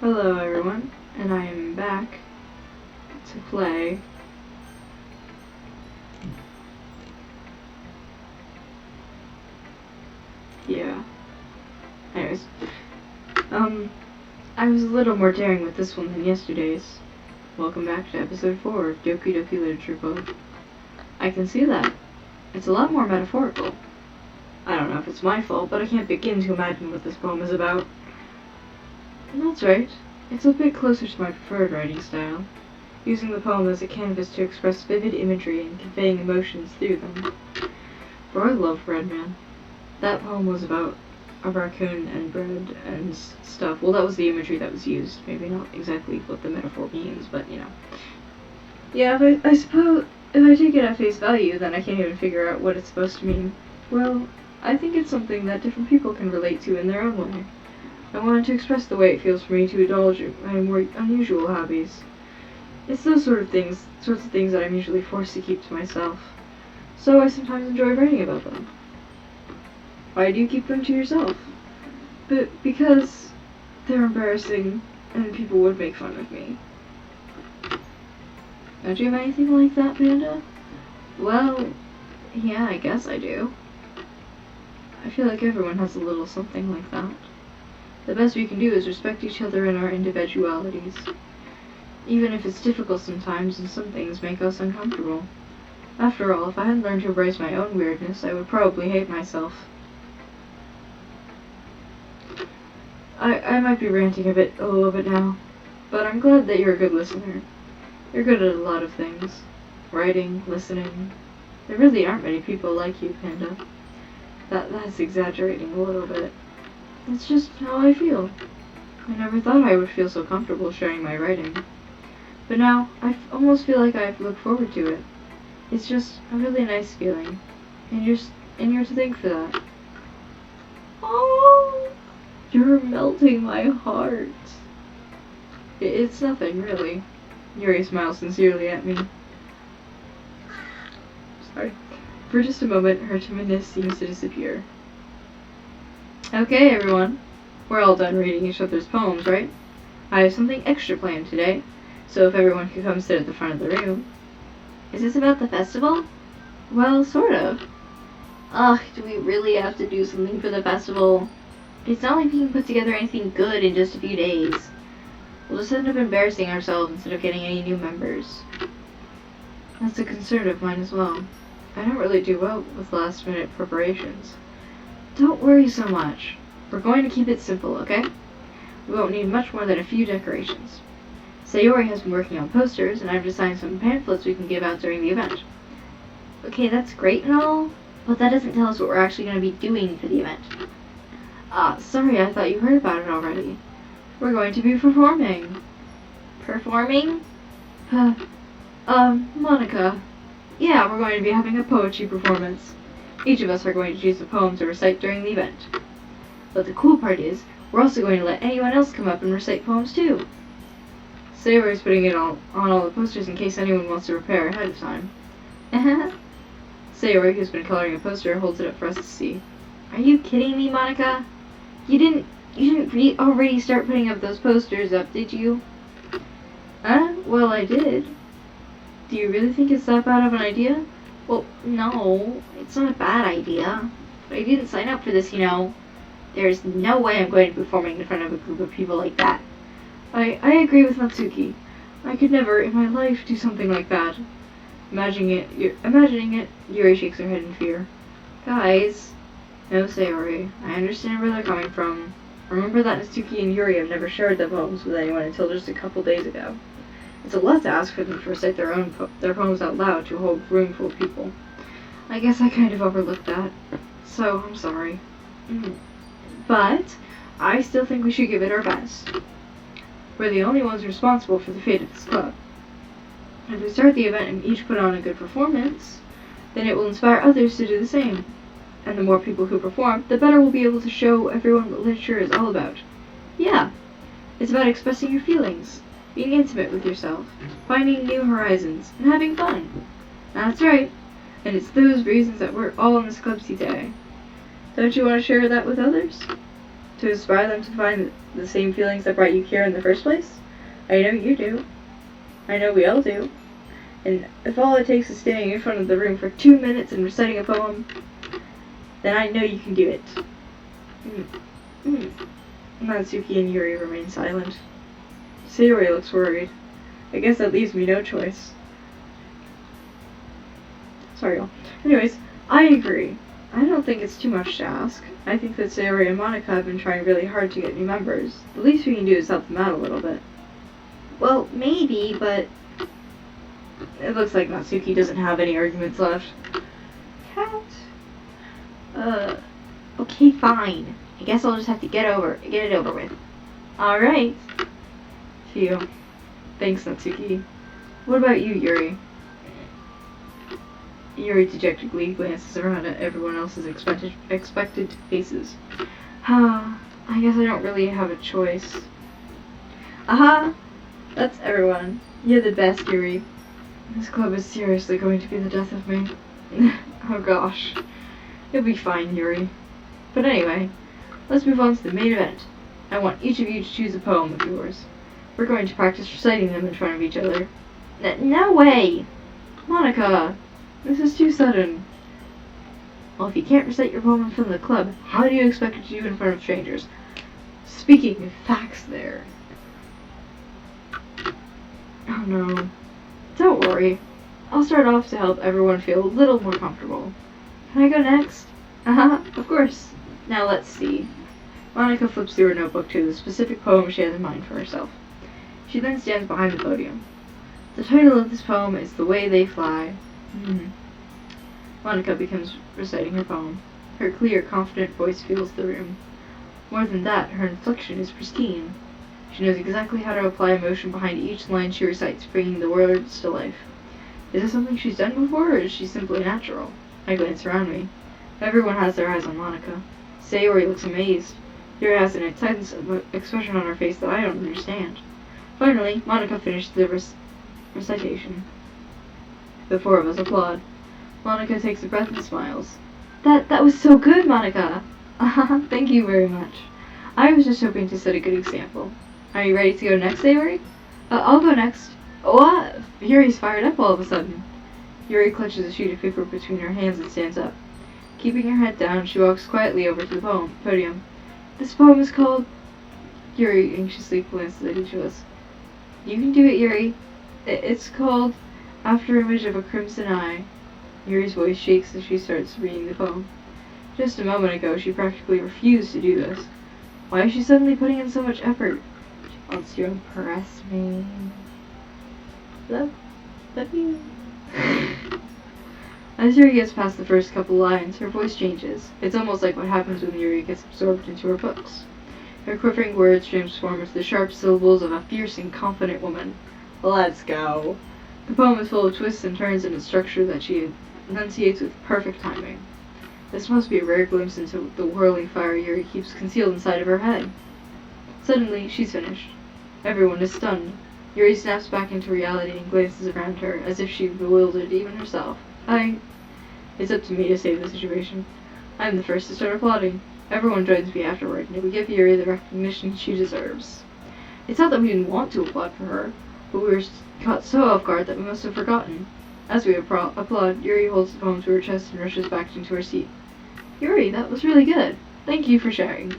Hello everyone, and I am back to play anyways, I was a little more daring with this one than yesterday's. Welcome back to episode 4 of Doki Doki Literature Club. I can see that. It's a lot more metaphorical. I don't know if it's my fault, but I can't begin to imagine what this poem is about. And that's right. It's a bit closer to my preferred writing style, using the poem as a canvas to express vivid imagery and conveying emotions through them. For I love Bread Man. That poem was about a raccoon and bread and stuff. Well, that was the imagery that was used. Maybe not exactly what the metaphor means, but you know. Yeah, but I suppose if I take it at face value, then I can't even figure out what it's supposed to mean. Well, I think it's something that different people can relate to in their own way. I wanted to express the way it feels for me to indulge in my more unusual hobbies. It's those sorts of things that I'm usually forced to keep to myself. So I sometimes enjoy writing about them. Why do you keep them to yourself? Because they're embarrassing and people would make fun of me. Don't you have anything like that, Panda? Well, yeah, I guess I do. I feel like everyone has a little something like that. The best we can do is respect each other in our individualities. Even if it's difficult sometimes and some things make us uncomfortable. After all, if I hadn't learned to embrace my own weirdness, I would probably hate myself. I might be ranting a little bit now, but I'm glad that you're a good listener. You're good at a lot of things. Writing, listening. There really aren't many people like you, Panda. That's exaggerating a little bit. It's just how I feel. I never thought I would feel so comfortable sharing my writing. But now, I almost feel like I look forward to it. It's just a really nice feeling. And you're to thank for that. Oh, you're melting my heart. It's nothing, really. Yuri smiles sincerely at me. Sorry. For just a moment, her timidness seems to disappear. Okay, everyone. We're all done reading each other's poems, right? I have something extra planned today, so if everyone could come sit at the front of the room. Is this about the festival? Well, sort of. Ugh, do we really have to do something for the festival? It's not like we can put together anything good in just a few days. We'll just end up embarrassing ourselves instead of getting any new members. That's a concern of mine as well. I don't really do well with last-minute preparations. Don't worry so much. We're going to keep it simple, okay? We won't need much more than a few decorations. Sayori has been working on posters, and I've designed some pamphlets we can give out during the event. Okay, that's great and all, but that doesn't tell us what we're actually going to be doing for the event. Sorry, I thought you heard about it already. We're going to be performing. Performing? Monica. Yeah, we're going to be having a poetry performance. Each of us are going to choose a poem to recite during the event. But the cool part is, we're also going to let anyone else come up and recite poems too. Sayori's putting it on all the posters in case anyone wants to prepare ahead of time. Sayori, who's been coloring a poster, holds it up for us to see. Are you kidding me, Monica? You didn't already start putting up those posters up, did you? Well, I did. Do you really think it's that bad of an idea? Well, no, it's not a bad idea. But I didn't sign up for this, you know. There's no way I'm going to be performing in front of a group of people like that. I agree with Natsuki. I could never in my life do something like that. Imagining it, Yuri shakes her head in fear. Guys. No, Sayori. I understand where they're coming from. Remember that Natsuki and Yuri have never shared their poems with anyone until just a couple days ago. It's a lot to ask for them to recite their poems out loud to a whole room full of people. I guess I kind of overlooked that. So, I'm sorry. But, I still think we should give it our best. We're the only ones responsible for the fate of this club. If we start the event and each put on a good performance, then it will inspire others to do the same. And the more people who perform, the better we'll be able to show everyone what literature is all about. Yeah, it's about expressing your feelings, being intimate with yourself, finding new horizons, and having fun. That's right, and it's those reasons that we're all in this club today. Don't you want to share that with others? To inspire them to find the same feelings that brought you here in the first place? I know you do. I know we all do. And if all it takes is standing in front of the room for 2 minutes and reciting a poem, then I know you can do it. Natsuki and Yuri remain silent. Sayori looks worried. I guess that leaves me no choice. Sorry, y'all. Anyways, I agree. I don't think it's too much to ask. I think that Sayori and Monica have been trying really hard to get new members. The least we can do is help them out a little bit. Well, maybe, but it looks like Natsuki doesn't have any arguments left. Cat? Okay, fine. I guess I'll just have to get it over with. Alright. Phew. Thanks, Natsuki. What about you, Yuri? Yuri dejectedly glances around at everyone else's expected faces. I guess I don't really have a choice. Aha! That's everyone. You're the best, Yuri. This club is seriously going to be the death of me. Oh gosh. You'll be fine, Yuri. But anyway, let's move on to the main event. I want each of you to choose a poem of yours. We're going to practice reciting them in front of each other. No way! Monica! This is too sudden. Well, if you can't recite your poem in front of the club, how do you expect it to do in front of strangers? Speaking of facts there. Oh no. Don't worry. I'll start off to help everyone feel a little more comfortable. Can I go next? Of course. Now let's see. Monica flips through her notebook to the specific poem she has in mind for herself. She then stands behind the podium. The title of this poem is The Way They Fly. Monica begins reciting her poem. Her clear, confident voice fills the room. More than that, her inflection is pristine. She knows exactly how to apply emotion behind each line she recites, bringing the words to life. Is this something she's done before, or is she simply natural? I glance around me. Everyone has their eyes on Monica. Sayori looks amazed. Yuri has an intense expression on her face that I don't understand. Finally, Monica finished the recitation. The four of us applaud. Monica takes a breath and smiles. That was so good, Monica! Thank you very much. I was just hoping to set a good example. Are you ready to go next, Sayori? I'll go next. What? Yuri's fired up all of a sudden. Yuri clutches a sheet of paper between her hands and stands up. Keeping her head down, she walks quietly over to the podium. This poem is called... Yuri anxiously glances at each of us. You can do it, Yuri. It's called After Image of a Crimson Eye. Yuri's voice shakes as she starts reading the poem. Just a moment ago, she practically refused to do this. Why is she suddenly putting in so much effort? She wants to impress me. Love you. As Yuri gets past the first couple lines, her voice changes. It's almost like what happens when Yuri gets absorbed into her books. Her quivering words transform into the sharp syllables of a fierce and confident woman. Let's go. The poem is full of twists and turns in its structure that she enunciates with perfect timing. This must be a rare glimpse into the whirling fire Yuri keeps concealed inside of her head. Suddenly, she's finished. Everyone is stunned. Yuri snaps back into reality and glances around her, as if she bewildered even herself. It's up to me to save the situation. I'm the first to start applauding. Everyone joins me afterward, and we give Yuri the recognition she deserves. It's not that we didn't want to applaud for her, but we were caught so off guard that we must have forgotten. As we applaud, Yuri holds the poem to her chest and rushes back into her seat. Yuri, that was really good. Thank you for sharing.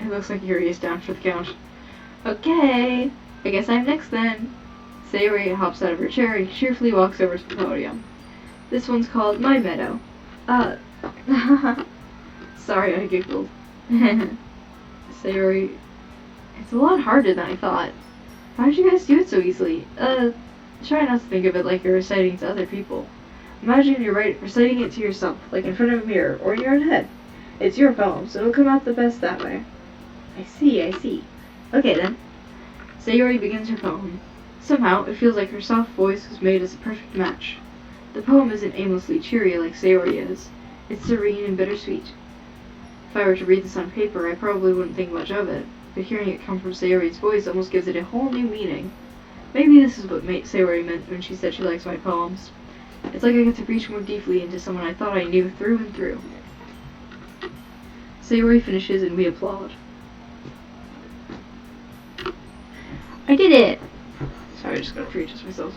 It looks like Yuri is down for the count. Okay, I guess I'm next then. Sayori hops out of her chair and cheerfully walks over to the podium. This one's called My Meadow. Sorry, I giggled. Sayori, it's a lot harder than I thought. How did you guys do it so easily? Try not to think of it like you're reciting to other people. Imagine you're reciting it to yourself, like in front of a mirror, or in your own head. It's your poem, so it'll come out the best that way. I see. Okay then. Sayori begins her poem. Somehow, it feels like her soft voice was made as a perfect match. The poem isn't aimlessly cheery like Sayori is. It's serene and bittersweet. If I were to read this on paper, I probably wouldn't think much of it, but hearing it come from Sayori's voice almost gives it a whole new meaning. Maybe this is what Sayori meant when she said she likes my poems. It's like I get to reach more deeply into someone I thought I knew through and through. Sayori finishes and we applaud. I did it! Sorry, I just gotta readjust myself.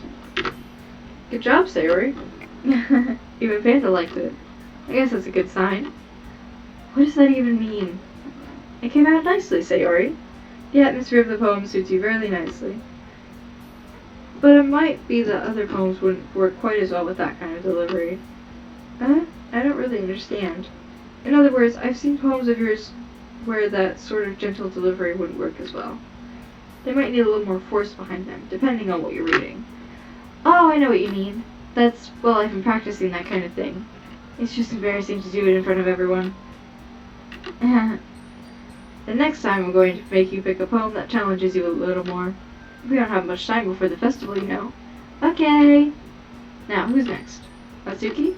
Good job, Sayori. Even Panda liked it. I guess that's a good sign. What does that even mean? It came out nicely, Sayori. The atmosphere of the poem suits you very nicely. But it might be that other poems wouldn't work quite as well with that kind of delivery. I don't really understand. In other words, I've seen poems of yours where that sort of gentle delivery wouldn't work as well. They might need a little more force behind them, depending on what you're reading. Oh, I know what you mean. Well, I've been practicing that kind of thing. It's just embarrassing to do it in front of everyone. The next time I'm going to make you pick a poem that challenges you a little more. We don't have much time before the festival, you know. Okay. Now, who's next? Atsuki?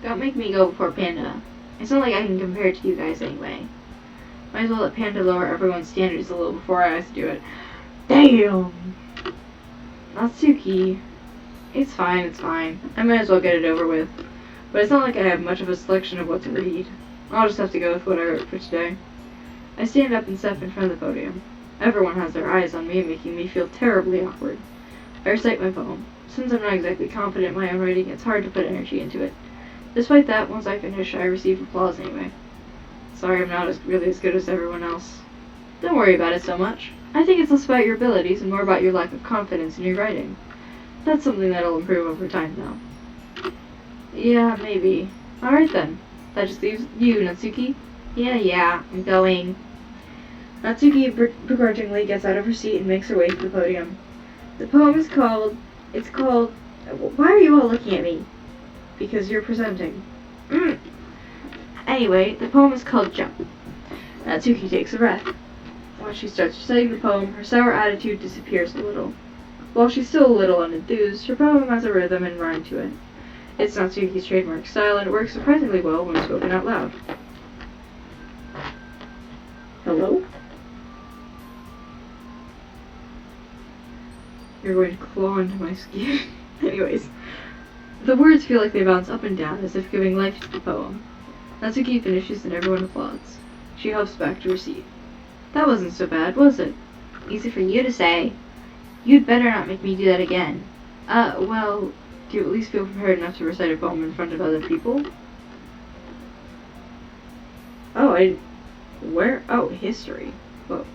Don't make me go before Panda. It's not like I can compare it to you guys anyway. Might as well let Panda lower everyone's standards a little before I have to do it. Damn! Atsuki. It's fine. I might as well get it over with. But it's not like I have much of a selection of what to read. I'll just have to go with what I wrote for today. I stand up and step in front of the podium. Everyone has their eyes on me, making me feel terribly awkward. I recite my poem. Since I'm not exactly confident in my own writing, it's hard to put energy into it. Despite that, once I finish, I receive applause anyway. Sorry I'm not really as good as everyone else. Don't worry about it so much. I think it's less about your abilities and more about your lack of confidence in your writing. That's something that'll improve over time, though. Yeah, maybe. Alright then. That just leaves you, Natsuki. Yeah, I'm going. Natsuki begrudgingly gets out of her seat and makes her way to the podium. The poem is called... Why are you all looking at me? Because you're presenting. Anyway, the poem is called Jump. Natsuki takes a breath. When she starts reciting the poem, her sour attitude disappears a little. While she's still a little unenthused, her poem has a rhythm and rhyme to it. It's Natsuki's trademark style, and it works surprisingly well when spoken out loud. Hello? You're going to claw into my skin. Anyways. The words feel like they bounce up and down, as if giving life to the poem. Natsuki finishes and everyone applauds. She hops back to her seat. That wasn't so bad, was it? Easy for you to say. You'd better not make me do that again. Well, do you at least feel prepared enough to recite a poem in front of other people? Oh, history. Whoa.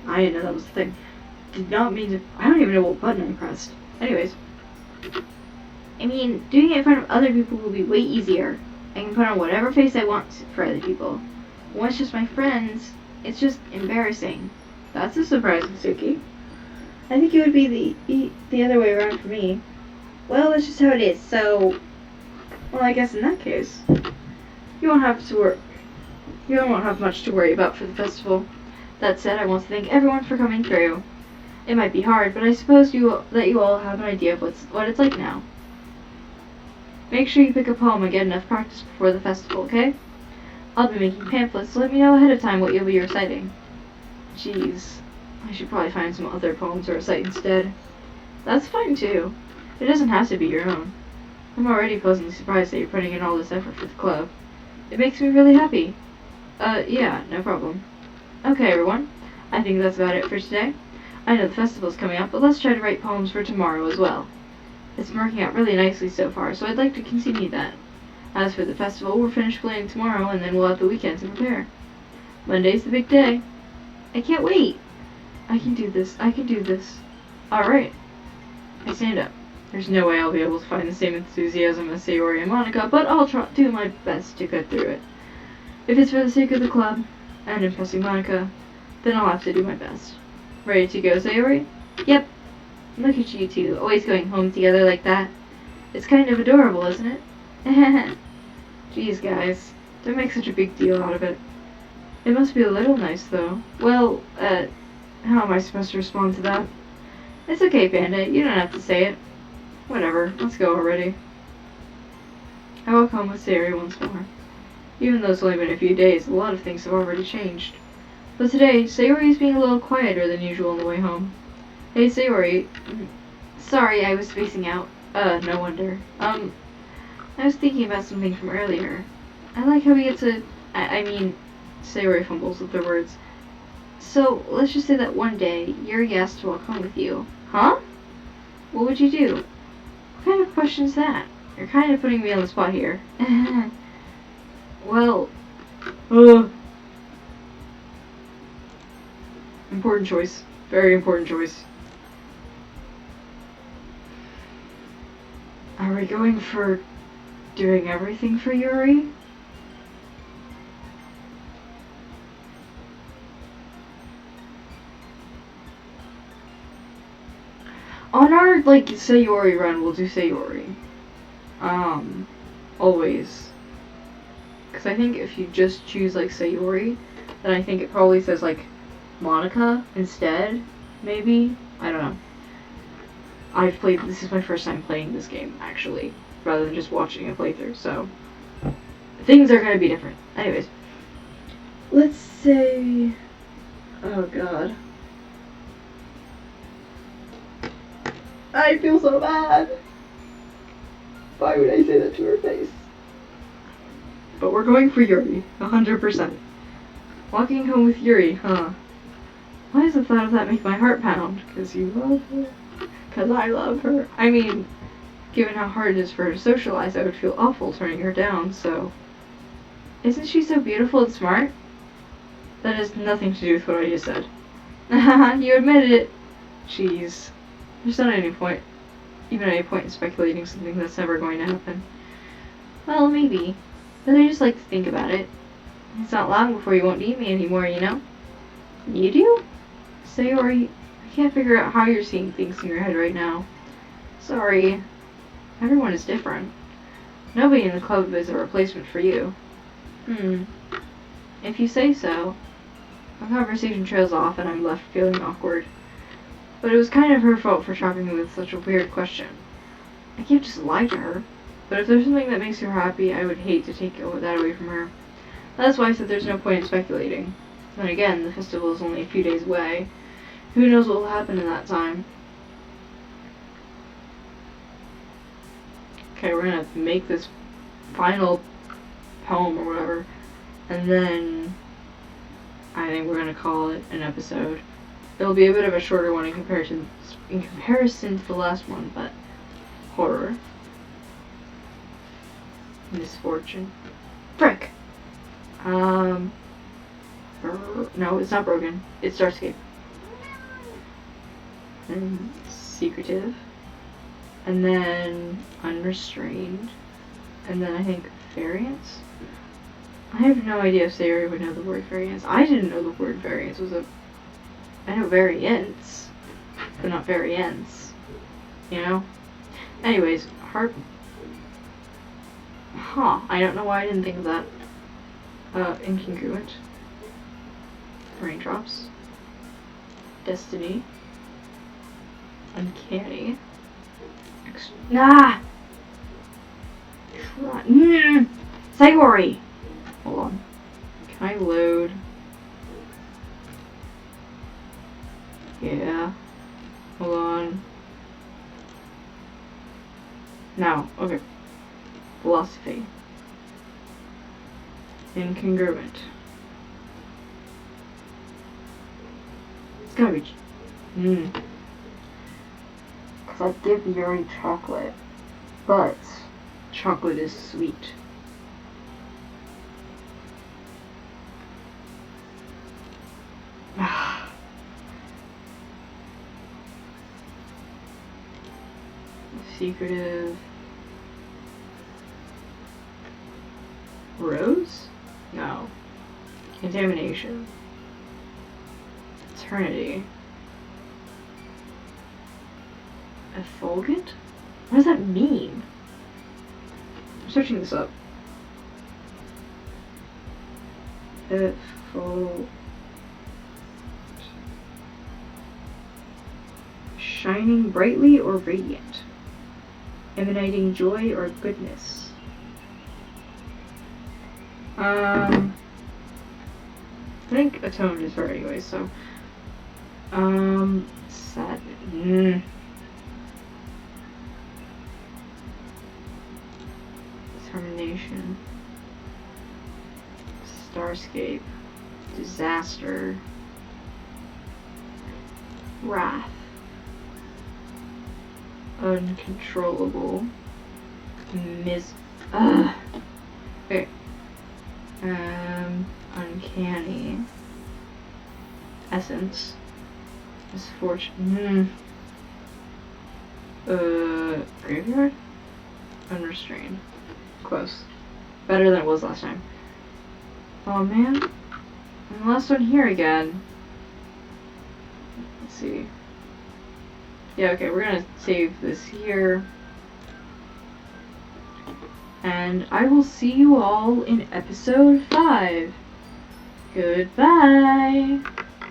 I didn't know that was the thing. Did not mean to... I don't even know what button I pressed. Anyways. I mean, doing it in front of other people will be way easier. I can put on whatever face I want for other people. When it's just my friends, it's just embarrassing. That's a surprise, Natsuki. I think it would be the other way around for me. Well, that's just how it is, so... Well, I guess in that case, you won't have much to worry about for the festival. That said, I want to thank everyone for coming through. It might be hard, but I suppose that you all have an idea of what it's like now. Make sure you pick a poem and get enough practice before the festival, okay? I'll be making pamphlets, so let me know ahead of time what you'll be reciting. Jeez, I should probably find some other poems to recite instead. That's fine too. It doesn't have to be your own. I'm already pleasantly surprised that you're putting in all this effort for the club. It makes me really happy. Yeah, no problem. Okay, everyone. I think that's about it for today. I know the festival's coming up, but let's try to write poems for tomorrow as well. It's been working out really nicely so far, so I'd like to continue that. As for the festival, we'll finish planning tomorrow, and then we'll have the weekend to prepare. Monday's the big day. I can't wait. I can do this. Alright. I stand up. There's no way I'll be able to find the same enthusiasm as Sayori and Monica, but I'll do my best to get through it. If it's for the sake of the club, and impressing Monica, then I'll have to do my best. Ready to go, Sayori? Yep. Look at you two, always going home together like that. It's kind of adorable, isn't it? Jeez, guys. Don't make such a big deal out of it. It must be a little nice, though. Well, how am I supposed to respond to that? It's okay, Panda. You don't have to say it. Whatever. Let's go already. I walk home with Sayori once more. Even though it's only been a few days, a lot of things have already changed. But today, Sayori is being a little quieter than usual on the way home. Hey, Sayori. Sorry, I was spacing out. No wonder. I was thinking about something from earlier. I like how we get to, I mean, Sayori fumbles with their words. So, let's just say that one day, Yuri asked to walk home with you. Huh? What would you do? What kind of question's that? You're kind of putting me on the spot here. Well, important choice. Very important choice. Are we going for doing everything for Yuri? On our, like, Sayori run, we'll do Sayori. Always. Because I think if you just choose, like, Sayori, then I think it probably says, like, Monica instead, maybe? I don't know. This is my first time playing this game, actually, rather than just watching a playthrough, so things are gonna be different. Anyways, let's say, oh god. I feel so bad. Why would I say that to her face? But we're going for Yuri, 100%. Walking home with Yuri, huh? Why does the thought of that make my heart pound? Because you love her. Because I love her. I mean, given how hard it is for her to socialize, I would feel awful turning her down, so... Isn't she so beautiful and smart? That has nothing to do with what I just said. Haha, you admitted it. Jeez. There's not any point in speculating something that's never going to happen. Well, maybe. But I just like to think about it. It's not long before you won't need me anymore, you know? You do? Sayori, I can't figure out how you're seeing things in your head right now. Sorry. Everyone is different. Nobody in the club is a replacement for you. If you say so. The conversation trails off and I'm left feeling awkward. But it was kind of her fault for shopping me with such a weird question. I can't just lie to her. But if there's something that makes her happy, I would hate to take that away from her. That's why I said there's no point in speculating. Then again, the festival is only a few days away. Who knows what will happen in that time? Okay, we're gonna make this final poem or whatever. And then I think we're gonna call it an episode. It'll be a bit of a shorter one in comparison to the last one, but horror. Misfortune. Frick! No, it's not broken. It's Starscape. And secretive. And then unrestrained. And then I think variance. I have no idea if Sayori would know the word variance. I didn't know the word variance was a... I know variance, but not variance. You know? Anyways, heart... Huh, I don't know why I didn't think of that. Incongruent. Raindrops. Destiny. Uncanny. Sayori! Hold on. Can I load? Yeah. Hold on. No. Okay. Philosophy. Incongruent. It's gotta be... Because I'd give Yuri chocolate. But chocolate is sweet. Secretive. Rose? No. Contamination. Eternity. Effulgent? What does that mean? I'm searching this up. Shining brightly or radiant. Emanating joy or goodness. I think atoned is her anyway, so. Sad. Abomination. Starscape. Disaster. Wrath. Uncontrollable. Okay. Uncanny. Essence. Misfortune. Graveyard? Unrestrained. Close. Better than it was last time. Oh man. And the last one here again. Let's see. Yeah, okay, we're gonna save this here. And I will see you all in episode 5. Goodbye!